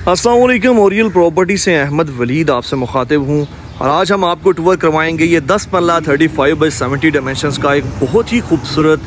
अस्सलाम वालेकुम। Oryol property से अहमद वलीद आपसे मुखातिब हूँ और आज हम आपको टूर करवाएंगे ये 10 मरला 35x70 डायमेंशंस का एक बहुत ही खूबसूरत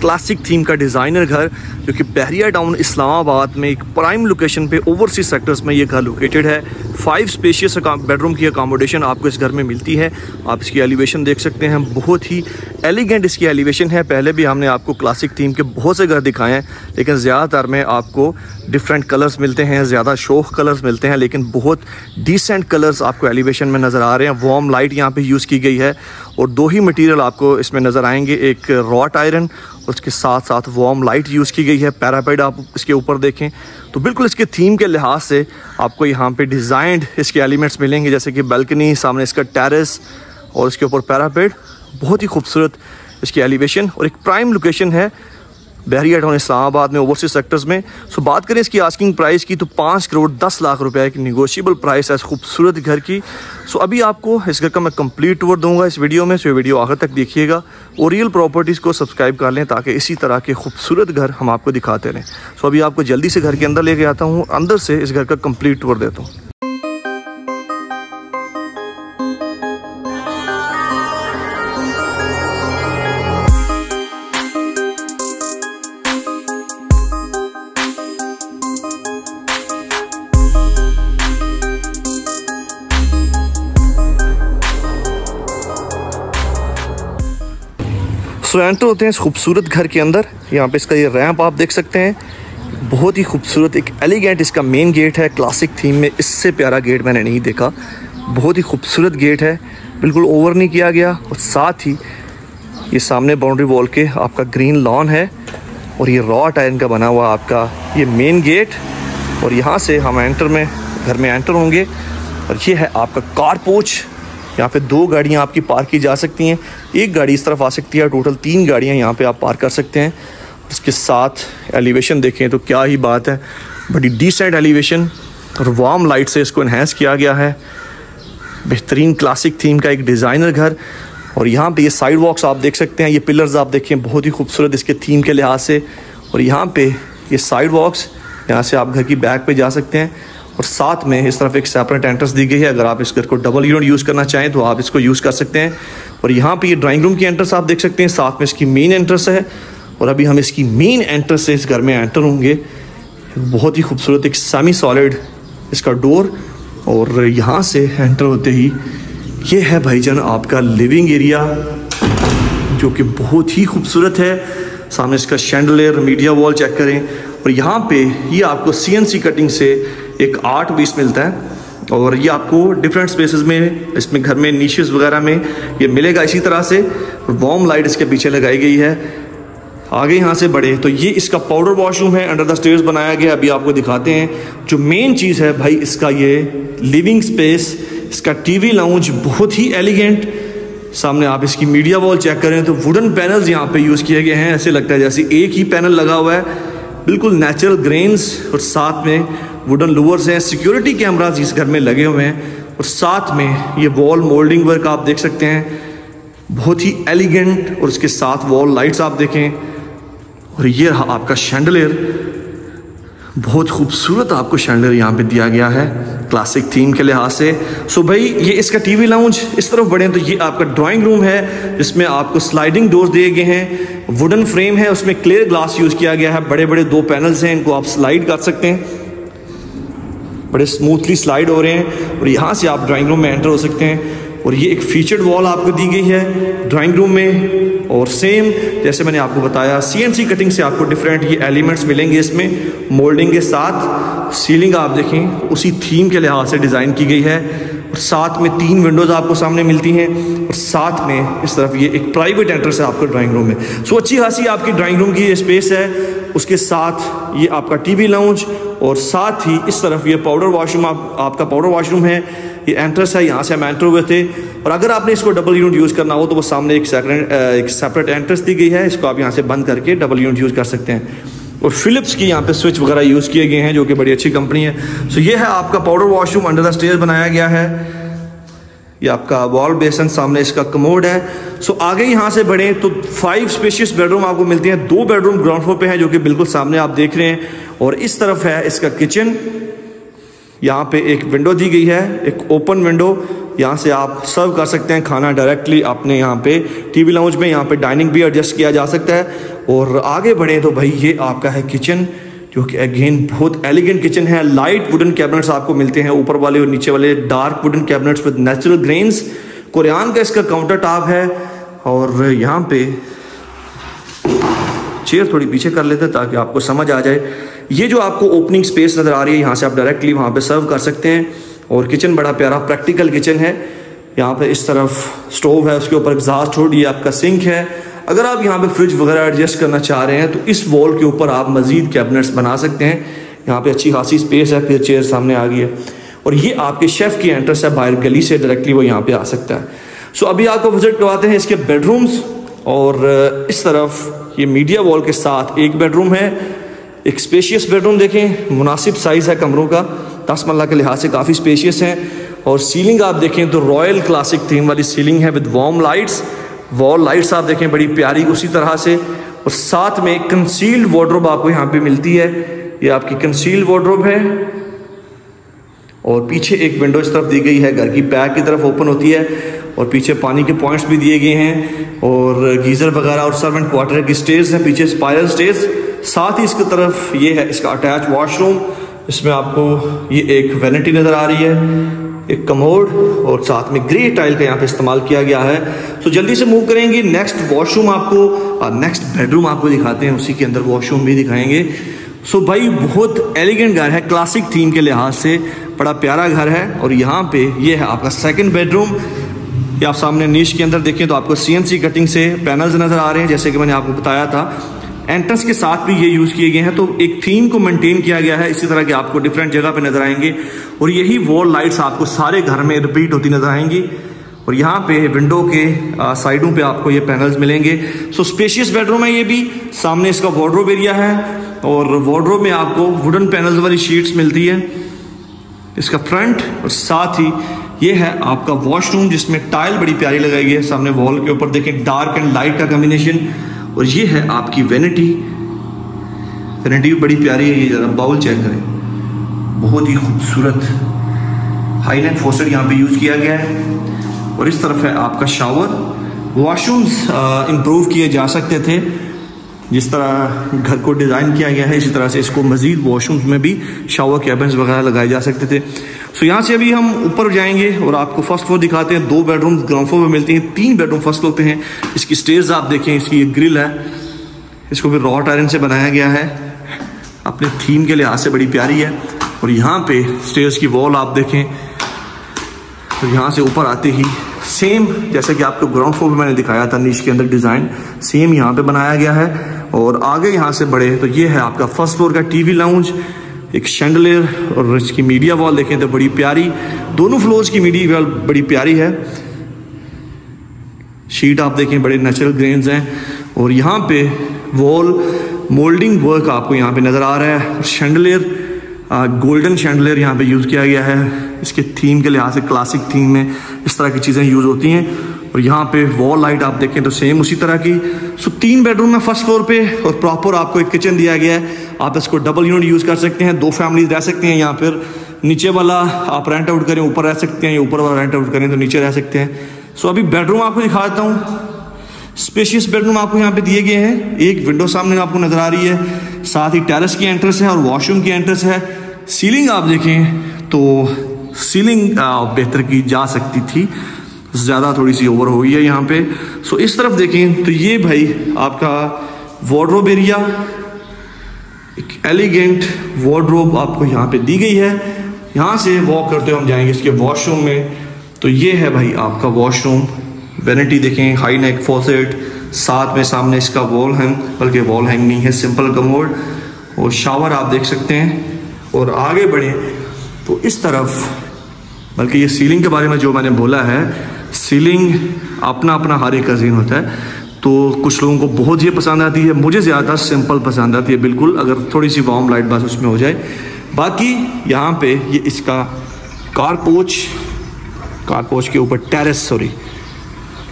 क्लासिक थीम का डिज़ाइनर घर जो कि बहरिया टाउन इस्लामाबाद में एक प्राइम लोकेशन पे ओवरसीज सेक्टर्स में ये घर लोकेटेड है। 5 स्पेशियस बेडरूम की अकोमोडेशन आपको इस घर में मिलती है। आप इसकी एलिवेशन देख सकते हैं, बहुत ही एलिगेंट इसकी एलिवेशन है। पहले भी हमने आपको क्लासिक थीम के बहुत से घर दिखाए हैं, लेकिन ज़्यादातर में आपको डिफरेंट कलर्स मिलते हैं, ज़्यादा शौक कलर्स मिलते हैं, लेकिन बहुत डिसेंट कलर्स आपको एलिवेशन में नज़र आ रहे हैं। वार्म लाइट यहाँ पे यूज़ की गई है और 2 ही मटेरियल आपको इसमें नज़र आएंगे, एक रॉट आयरन, उसके साथ साथ वार्म लाइट यूज़ की गई है। पैरापेड आप इसके ऊपर देखें तो बिल्कुल इसके थीम के लिहाज से आपको यहाँ पे डिज़ाइंड इसके एलिमेंट्स मिलेंगे, जैसे कि बालकनी, सामने इसका टेरेस और इसके ऊपर पैरापेड। बहुत ही खूबसूरत इसकी एलिवेशन और एक प्राइम लोकेशन है बहरिया टाउन इस्लामाबाद में ओवरसीज सेक्टर्स में। सो बात करें इसकी आस्किंग प्राइस की तो 5 करोड़ 10 लाख रुपए की निगोशिएबल प्राइस है इस खूबसूरत घर की। सो अभी आपको इस घर का मैं कंप्लीट टूर दूंगा इस वीडियो में। सो ये वीडियो आखिर तक देखिएगा। ओरियल प्रॉपर्टीज़ को सब्सक्राइब कर लें ताकि इसी तरह के खूबसूरत घर हम आपको दिखाते रहें। सो अभी आपको जल्दी से घर के अंदर लेके आता हूँ, अंदर से इस घर का कंप्लीट टूर देता हूँ। सो एंटर होते हैं इस खूबसूरत घर के अंदर। यहाँ पे इसका ये रैंप आप देख सकते हैं, बहुत ही खूबसूरत एक एलिगेंट इसका मेन गेट है। क्लासिक थीम में इससे प्यारा गेट मैंने नहीं देखा। बहुत ही खूबसूरत गेट है, बिल्कुल ओवर नहीं किया गया। और साथ ही ये सामने बाउंड्री वॉल के आपका ग्रीन लॉन है और ये रॉट आयरन का बना हुआ आपका ये मेन गेट। और यहाँ से हम घर में एंटर होंगे और ये है आपका कार पोर्च। यहाँ पे 2 गाड़ियाँ आपकी पार्क की जा सकती हैं, एक गाड़ी इस तरफ आ सकती है, टोटल 3 गाड़ियाँ यहाँ पे आप पार्क कर सकते हैं। इसके साथ एलिवेशन देखें तो क्या ही बात है, बड़ी डिसेंट एलिवेशन और वार्म लाइट से इसको इन्हेंस किया गया है। बेहतरीन क्लासिक थीम का एक डिज़ाइनर घर। और यहाँ पे ये साइड वॉक्स आप देख सकते हैं, ये पिलर्स आप देखें बहुत ही खूबसूरत इसके थीम के लिहाज से। और यहाँ पे ये साइड वॉक्स, यहाँ से आप घर की बैक पे जा सकते हैं। और साथ में इस तरफ एक सेपरेट एंट्रेंस दी गई है, अगर आप इस घर को डबल यूनिट यूज़ करना चाहें तो आप इसको यूज़ कर सकते हैं। और यहाँ पे ये ड्राइंग रूम की एंट्रेंस आप देख सकते हैं, साथ में इसकी मेन एंट्रेंस है। और अभी हम इसकी मेन एंट्रेंस से इस घर में एंटर होंगे। बहुत ही खूबसूरत एक सेमी सॉलिड इसका डोर। और यहाँ से एंटर होते ही ये है भाईजान आपका लिविंग एरिया, जो कि बहुत ही खूबसूरत है। सामने इसका शैंडलियर, मीडिया वॉल चेक करें। और यहाँ पे ये आपको CNC कटिंग से एक आर्ट पीस मिलता है और ये आपको डिफरेंट स्पेसेस में इसमें घर में नीशेस वगैरह में ये मिलेगा इसी तरह से। वार्म लाइट इसके पीछे लगाई गई है। आगे यहाँ से बढ़े तो ये इसका पाउडर वॉशरूम है, अंडर द स्टेयर्स बनाया गया। अभी आपको दिखाते हैं जो मेन चीज़ है भाई, इसका ये लिविंग स्पेस, इसका TV लाउंज बहुत ही एलिगेंट। सामने आप इसकी मीडिया वॉल चेक करें तो वुडन पैनल्स यहाँ पे यूज़ किए गए हैं, ऐसे लगता है जैसे एक ही पैनल लगा हुआ है, बिल्कुल नेचुरल ग्रेन्स। और साथ में वुडन लूवर्स हैं, सिक्योरिटी कैमरास इस घर में लगे हुए हैं। और साथ में ये वॉल मोल्डिंग वर्क आप देख सकते हैं, बहुत ही एलिगेंट। और इसके साथ वॉल लाइट्स आप देखें। और ये रहा आपका शैंडलियर, बहुत खूबसूरत आपको शैंडलियर यहाँ पे दिया गया है क्लासिक थीम के लिहाज से। सो भाई ये इसका TV लाउंज। इस तरफ बढ़े तो ये आपका ड्राइंग रूम है, जिसमें आपको स्लाइडिंग डोर्स दिए गए हैं, वुडन फ्रेम है, उसमें क्लियर ग्लास यूज़ किया गया है। बड़े बड़े 2 पैनल्स हैं, इनको आप स्लाइड कर सकते हैं, बड़े स्मूथली स्लाइड हो रहे हैं। और यहाँ से आप ड्राइंग रूम में एंटर हो सकते हैं। और ये एक फीचर्ड वॉल आपको दी गई है ड्राइंग रूम में। और सेम जैसे मैंने आपको बताया, CNC कटिंग से आपको डिफरेंट ये एलिमेंट्स मिलेंगे इसमें, मोल्डिंग के साथ। सीलिंग आप देखें उसी थीम के लिहाज से डिज़ाइन की गई है। और साथ में 3 विंडोज़ आपको सामने मिलती हैं। और साथ में इस तरफ ये एक प्राइवेट एंट्रेंस है आपको ड्राइंग रूम में। सो अच्छी खासी आपकी ड्राइंग रूम की ये स्पेस है। उसके साथ ये आपका TV लाउंज और साथ ही इस तरफ ये पाउडर वॉशरूम आपका पाउडर वॉशरूम है। ये एंट्रेंस है, यहाँ से हम एंटर हुए थे। और अगर आपने इसको डबल यूनिट यूज़ करना हो तो वो सामने एक सेपरेट एंट्रेंस दी गई है, इसको आप यहाँ से बंद करके डबल यूनिट यूज़ कर सकते हैं। और फिलिप्स की यहाँ पे स्विच वगैरह यूज़ किए गए हैं, जो कि बड़ी अच्छी कंपनी है। सो ये है आपका powder washroom, under the stairs बनाया गया है। ये आपका वॉल बेसन, सामने इसका कमोड है। सो आगे यहाँ से बढ़े तो 5 स्पेशियस बेडरूम आपको मिलते हैं। 2 बेडरूम ग्राउंड फ्लोर पे है, जो कि बिल्कुल सामने आप देख रहे हैं। और इस तरफ है इसका किचन, यहाँ पे एक विंडो दी गई है, एक ओपन विंडो, यहाँ से आप सर्व कर सकते हैं खाना डायरेक्टली अपने यहाँ पे टीवी लाउंज में। यहाँ पे डाइनिंग भी एडजस्ट किया जा सकता है। और आगे बढ़े तो भाई ये आपका है किचन, जो कि अगेन बहुत एलिगेंट किचन है। लाइट वुडन कैबिनेट्स आपको मिलते हैं, ऊपर वाले और नीचे वाले dark wooden cabinets with natural grains. Korean का इसका काउंटर टॉप है। और यहाँ पे चेयर थोड़ी पीछे कर लेते हैं ताकि आपको समझ आ जाए। ये जो आपको ओपनिंग स्पेस नज़र आ रही है, यहाँ से आप डायरेक्टली वहाँ पे सर्व कर सकते हैं। और किचन बड़ा प्यारा प्रैक्टिकल किचन है। यहाँ पे इस तरफ स्टोव है, उसके ऊपर एग्जॉस्ट होड, ये आपका सिंक है। अगर आप यहाँ पे फ्रिज वगैरह एडजस्ट करना चाह रहे हैं तो इस वॉल के ऊपर आप मजीद कैबिनेट्स बना सकते हैं। यहाँ पे अच्छी खासी स्पेस है। फिर चेयर सामने आ गई है। और ये आपके शेफ़ की एंट्रेंस है, बाहर गली से डायरेक्टली वो यहाँ पे आ सकता है। सो अभी आपको विजिट करवाते हैं इसके बेडरूम्स। और इस तरफ ये मीडिया वॉल के साथ एक बेडरूम है, एक स्पेशियस बेडरूम देखें, मुनासिब साइज़ है कमरों का, 10 मरला के लिहाज से काफ़ी स्पेशियस हैं। और सीलिंग आप देखें तो रॉयल क्लासिक थीम वाली सीलिंग है with warm lights. Wall lights आप देखें बड़ी प्यारी उसी तरह से। और साथ में कंसील्ड वार्डरोब आपको यहाँ पे मिलती है। ये आपकी कंसील्ड वार्डरोब है। और पीछे एक विंडो इस तरफ दी गई है, घर की बैक की तरफ ओपन होती है। और पीछे पानी के पॉइंट्स भी दिए गए हैं। और गीज़र वगैरह और सर्वेंट क्वार्टर की स्टेज है, पीछे स्पाइरल स्टेज। साथ ही इसकी तरफ ये है इसका अटैच वॉशरूम। इसमें आपको ये एक वैनिटी नज़र आ रही है, एक कमोड, और साथ में ग्रे टाइल का यहाँ पे इस्तेमाल किया गया है। तो जल्दी से मूव करेंगे नेक्स्ट वॉशरूम आपको, नेक्स्ट बेडरूम आपको दिखाते हैं, उसी के अंदर वॉशरूम भी दिखाएंगे। सो भाई बहुत एलिगेंट घर है, क्लासिक थीम के लिहाज से बड़ा प्यारा घर है। और यहाँ पे ये है आपका सेकंड बेडरूम। ये आप सामने नीश के अंदर देखें तो आपको CNC कटिंग से पैनल्स नज़र आ रहे हैं, जैसे कि मैंने आपको बताया था। एंट्रेंस के साथ भी ये यूज़ किए गए हैं, तो एक थीम को मेंटेन किया गया है। इसी तरह के आपको डिफरेंट जगह पे नजर आएंगे। और यही वॉल लाइट्स आपको सारे घर में रिपीट होती नजर आएंगी। और यहाँ पे विंडो के साइडों पे आपको ये पैनल्स मिलेंगे। सो स्पेशियस बेडरूम है ये भी। सामने इसका वार्डरोब एरिया है। और वार्डरोब में आपको वुडन पैनल्स वाली शीट्स मिलती है, इसका फ्रंट। और साथ ही ये है आपका वॉशरूम, जिसमें टाइल बड़ी प्यारी लगाई गई है। सामने वॉल के ऊपर देखें डार्क एंड लाइट का कॉम्बिनेशन। और ये है आपकी वैनिटी। वैनिटी भी बड़ी प्यारी है। ये जरा बाउल चेक करें, बहुत ही खूबसूरत हाई नेक फॉसेट यहाँ पे यूज़ किया गया है। और इस तरफ है आपका शावर। वॉशरूम्स इम्प्रूव किए जा सकते थे, जिस तरह घर को डिज़ाइन किया गया है इसी तरह से इसको मज़ीद वॉशरूम्स में भी शावर कैबिन्स वगैरह लगाए जा सकते थे। सो यहाँ से अभी हम ऊपर जाएंगे और आपको फर्स्ट फ्लोर दिखाते हैं। 2 बेडरूम ग्राउंड फ्लोर में मिलती हैं, 3 बेडरूम फर्स्ट फ्लोर पे हैं। इसकी स्टेज आप देखें, इसकी एक ग्रिल है, इसको भी रॉट आयरन से बनाया गया है, अपने थीम के लिहाज से बड़ी प्यारी है। और यहाँ पे स्टेज की वॉल आप देखें तो यहाँ से ऊपर आते ही सेम जैसे कि आपको ग्राउंड फ्लोर पे मैंने दिखाया था नीचे के अंदर डिज़ाइन, सेम यहाँ पे बनाया गया है। और आगे यहाँ से बढ़े तो ये है आपका फर्स्ट फ्लोर का टीवी लाउंज, एक शैंडलियर। और इसकी मीडिया वॉल देखें तो बड़ी प्यारी, दोनों फ्लोर्स की मीडिया वॉल बड़ी प्यारी है। शीट आप देखें बड़े नेचुरल ग्रेन्स हैं। और यहाँ पे वॉल मोल्डिंग वर्क आपको यहाँ पे नज़र आ रहा है। शैंडलियर गोल्डन शैंडलियर यहाँ पे यूज़ किया गया है। इसके थीम के लिहाज से क्लासिक थीम में इस तरह की चीज़ें यूज़ होती हैं। और यहाँ पे वॉल लाइट आप देखें तो सेम उसी तरह की। सो 3 बेडरूम है फर्स्ट फ्लोर पे। और प्रॉपर आपको एक किचन दिया गया है। आप इसको डबल यूनिट यूज़ कर सकते हैं, 2 फैमिलीज रह सकते हैं। यहाँ पर नीचे वाला आप रेंट आउट करें ऊपर रह सकते हैं, या ऊपर वाला रेंट आउट करें तो नीचे रह सकते हैं। सो अभी बेडरूम आपको दिखा देता हूँ। स्पेशियस बेडरूम आपको यहाँ पे दिए गए हैं। एक विंडो सामने आपको नजर आ रही है, साथ ही टेरेस की एंट्रेंस है और वॉशरूम की एंट्रेंस है। सीलिंग आप देखें तो सीलिंग बेहतर की जा सकती थी, ज़्यादा थोड़ी सी ओवर हो गई है यहाँ पे। सो इस तरफ देखें तो ये भाई आपका वार्डरोब एरिया, एक एलिगेंट वार्डरोब आपको यहाँ पे दी गई है। यहाँ से वॉक करते हुए हम जाएंगे इसके वॉशरूम में। तो ये है भाई आपका वॉशरूम। वैनिटी देखें, हाई नेक फॉसेट, साथ में सामने इसका वॉल हैंग, बल्कि वॉल हैंग नहीं है, सिंपल कमोड। और शावर आप देख सकते हैं। और आगे बढ़े तो इस तरफ, बल्कि ये सीलिंग के बारे में जो मैंने बोला है, सीलिंग अपना अपना हर एक का ज़ीन होता है। तो कुछ लोगों को बहुत ही पसंद आती है, मुझे ज़्यादा सिंपल पसंद आती है बिल्कुल, अगर थोड़ी सी वार्म लाइट बस उसमें हो जाए। बाकी यहाँ पे ये इसका कार पोच के ऊपर टेरेस,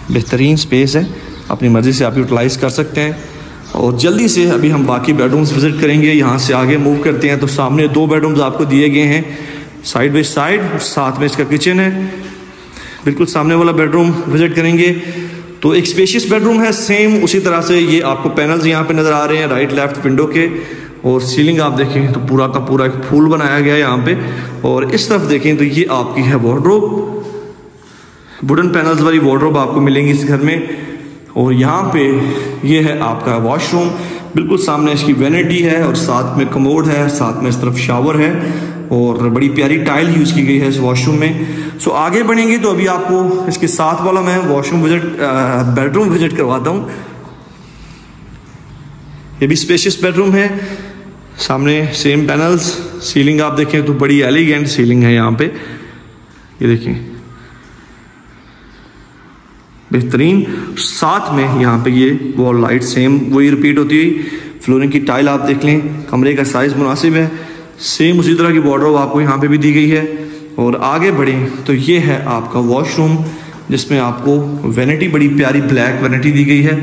बेहतरीन स्पेस है, अपनी मर्ज़ी से आप यूटिलाइज़ कर सकते हैं। और जल्दी से अभी हम बाकी बेडरूम्स विज़िट करेंगे। यहाँ से आगे मूव करते हैं तो सामने 2 बेडरूम्स आपको दिए गए हैं। साइड बाई साइड, साथ में इसका किचन है। बिल्कुल सामने वाला बेडरूम विजिट करेंगे तो एक स्पेशियस बेडरूम है, सेम उसी तरह से ये आपको पैनल्स यहाँ पे नज़र आ रहे हैं राइट लेफ्ट विंडो के। और सीलिंग आप देखें तो पूरा का पूरा एक फूल बनाया गया है यहाँ पे। और इस तरफ देखें तो ये आपकी है वार्डरोब, वुडन पैनल्स वाली वार्डरोब आपको मिलेंगी इस घर में। और यहाँ पे ये है आपका वॉशरूम, बिल्कुल सामने इसकी वैनिटी है और साथ में कमोड है, साथ में इस तरफ शावर है और बड़ी प्यारी टाइल यूज़ की गई है इस वॉशरूम में। सो आगे बढ़ेंगे तो अभी आपको इसके साथ वाला मैं वॉशरूम विजिट बेडरूम विजिट करवाता हूँ। ये भी स्पेशियस बेडरूम है, सामने सेम पैनल्स, सीलिंग आप देखें तो बड़ी एलिगेंट सीलिंग है यहाँ पे, ये देखें बेहतरीन। साथ में यहाँ पे ये वॉल लाइट सेम वही रिपीट होती है। फ्लोरिंग की टाइल आप देख लें, कमरे का साइज मुनासिब है, सेम उसी तरह की वार्डरोब आपको यहाँ पे भी दी गई है। और आगे बढ़ें तो ये है आपका वॉशरूम जिसमें आपको वैनिटी बड़ी प्यारी ब्लैक वैनिटी दी गई है,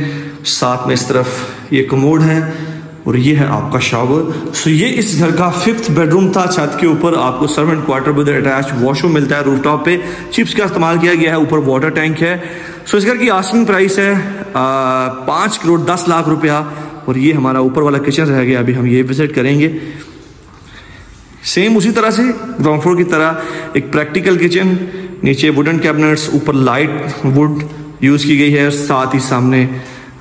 साथ में इस तरफ ये कमोड है और ये है आपका शावर। सो ये इस घर का 5th बेडरूम था। छत के ऊपर आपको servant quarter with attach washroom मिलता है, रूफटॉप पे चिप्स का इस्तेमाल किया गया है, ऊपर वाटर टैंक है। सो इस घर की आस्किंग प्राइस है 5 करोड़ 10 लाख रुपया। और ये हमारा ऊपर वाला किचन रह गया, अभी हम ये विजिट करेंगे। सेम उसी तरह से ग्राउंड फ्लोर की तरह एक प्रैक्टिकल किचन, नीचे वुडन कैबिनेट्स, ऊपर लाइट वुड यूज़ की गई है, साथ ही सामने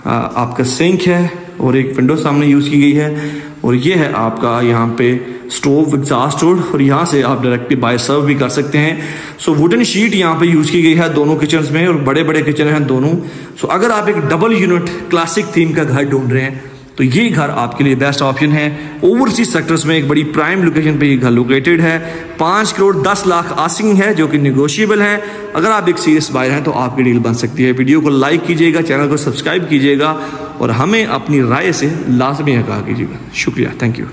आपका सिंक है और एक विंडो सामने यूज़ की गई है। और ये है आपका यहाँ पे स्टोव, एग्जॉस्ट डोर, और यहाँ से आप डायरेक्टली बाय सर्व भी कर सकते हैं। सो वुडन शीट यहाँ पे यूज़ की गई है दोनों किचन्स में और बड़े बड़े किचन हैं दोनों। सो अगर आप एक डबल यूनिट क्लासिक थीम का घर ढूंढ रहे हैं तो ये घर आपके लिए बेस्ट ऑप्शन है। ओवरसीज सेक्टर्स में एक बड़ी प्राइम लोकेशन पे ये घर लोकेटेड है। 5 करोड़ 10 लाख आस्किंग है जो कि निगोशिएबल है। अगर आप एक सीरियस बायर हैं तो आपकी डील बन सकती है। वीडियो को लाइक कीजिएगा, चैनल को सब्सक्राइब कीजिएगा और हमें अपनी राय से लाजमी आगाह कीजिएगा। शुक्रिया, थैंक यू।